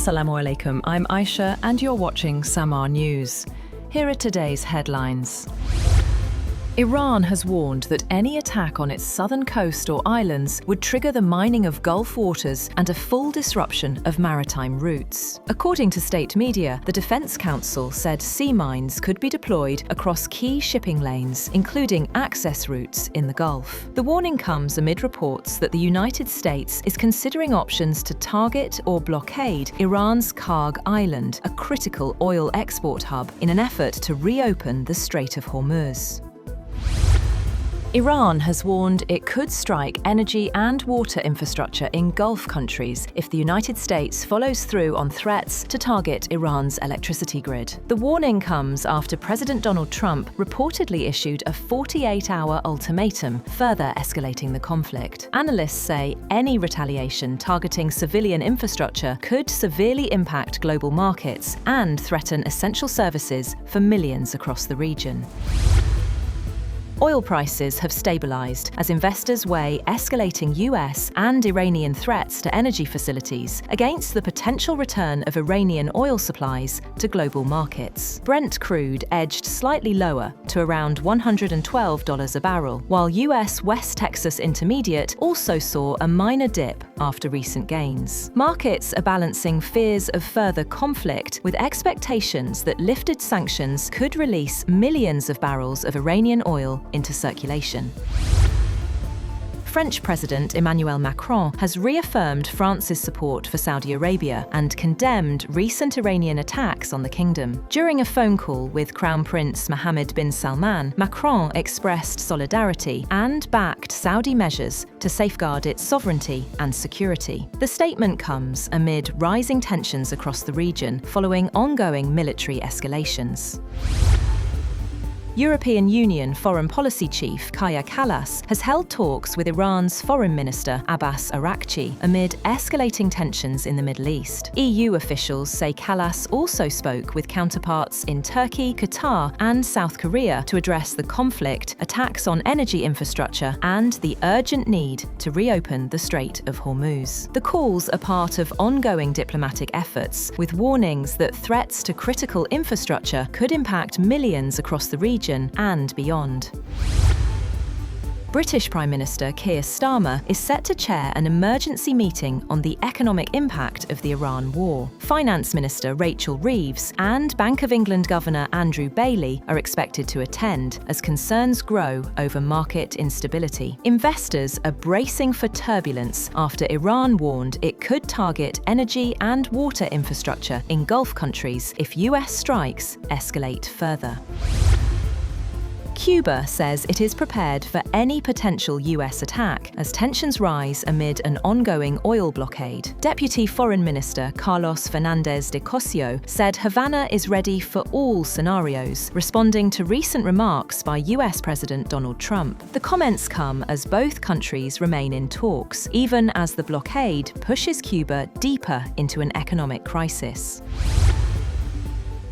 Assalamu alaikum, I'm Aisha and you're watching Samaa News. Here are today's headlines. Iran has warned that any attack on its southern coast or islands would trigger the mining of Gulf waters and a full disruption of maritime routes. According to state media, the Defense Council said sea mines could be deployed across key shipping lanes, including access routes in the Gulf. The warning comes amid reports that the United States is considering options to target or blockade Iran's Kharg Island, a critical oil export hub, in an effort to reopen the Strait of Hormuz. Iran has warned it could strike energy and water infrastructure in Gulf countries if the United States follows through on threats to target Iran's electricity grid. The warning comes after President Donald Trump reportedly issued a 48-hour ultimatum, further escalating the conflict. Analysts say any retaliation targeting civilian infrastructure could severely impact global markets and threaten essential services for millions across the region. Oil prices have stabilized as investors weigh escalating US and Iranian threats to energy facilities against the potential return of Iranian oil supplies to global markets. Brent crude edged slightly lower to around $112 a barrel, while US West Texas Intermediate also saw a minor dip after recent gains. Markets are balancing fears of further conflict with expectations that lifted sanctions could release millions of barrels of Iranian oil into circulation. French President Emmanuel Macron has reaffirmed France's support for Saudi Arabia and condemned recent Iranian attacks on the kingdom. During a phone call with Crown Prince Mohammed bin Salman, Macron expressed solidarity and backed Saudi measures to safeguard its sovereignty and security. The statement comes amid rising tensions across the region following ongoing military escalations. European Union Foreign Policy Chief Kaja Kallas has held talks with Iran's Foreign Minister Abbas Araghchi amid escalating tensions in the Middle East. EU officials say Kallas also spoke with counterparts in Turkey, Qatar, and South Korea to address the conflict, attacks on energy infrastructure, and the urgent need to reopen the Strait of Hormuz. The calls are part of ongoing diplomatic efforts, with warnings that threats to critical infrastructure could impact millions across the region and beyond. British Prime Minister Keir Starmer is set to chair an emergency meeting on the economic impact of the Iran war. Finance Minister Rachel Reeves and Bank of England Governor Andrew Bailey are expected to attend as concerns grow over market instability. Investors are bracing for turbulence after Iran warned it could target energy and water infrastructure in Gulf countries if US strikes escalate further. Cuba says it is prepared for any potential US attack as tensions rise amid an ongoing oil blockade. Deputy Foreign Minister Carlos Fernandez de Cosio said Havana is ready for all scenarios, responding to recent remarks by US President Donald Trump. The comments come as both countries remain in talks, even as the blockade pushes Cuba deeper into an economic crisis.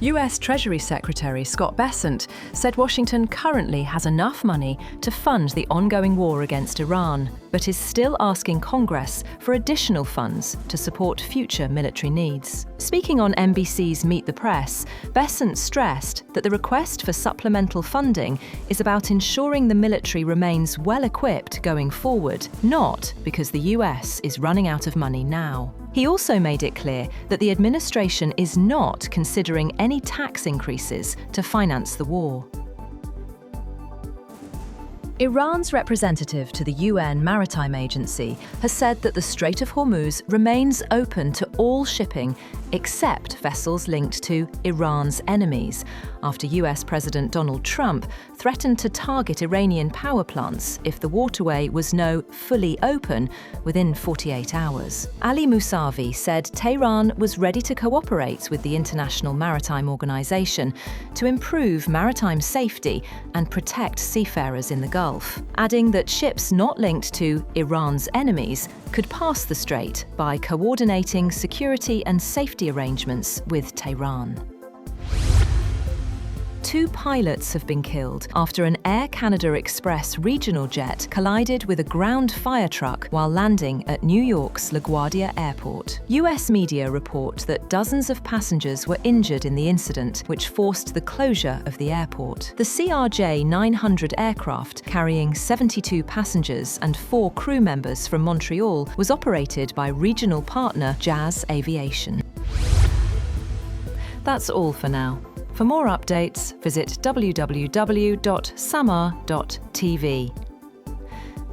US Treasury Secretary Scott Bessent said Washington currently has enough money to fund the ongoing war against Iran, but is still asking Congress for additional funds to support future military needs. Speaking on NBC's Meet the Press, Bessent stressed that the request for supplemental funding is about ensuring the military remains well equipped going forward, not because the US is running out of money now. He also made it clear that the administration is not considering any tax increases to finance the war. Iran's representative to the UN Maritime Agency has said that the Strait of Hormuz remains open to all shipping except vessels linked to Iran's enemies, after US President Donald Trump threatened to target Iranian power plants if the waterway was no fully open within 48 hours. Ali Mousavi said Tehran was ready to cooperate with the International Maritime Organization to improve maritime safety and protect seafarers in the Gulf, adding that ships not linked to Iran's enemies could pass the strait by coordinating security and safety arrangements with Tehran. 2 pilots have been killed after an Air Canada Express regional jet collided with a ground fire truck while landing at New York's LaGuardia airport. US media report that dozens of passengers were injured in the incident, which forced the closure of the airport. The CRJ-900 aircraft, carrying 72 passengers and 4 crew members from Montreal, was operated by regional partner Jazz Aviation. That's all for now. For more updates, visit www.samaa.tv.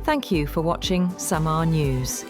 Thank you for watching Samaa News.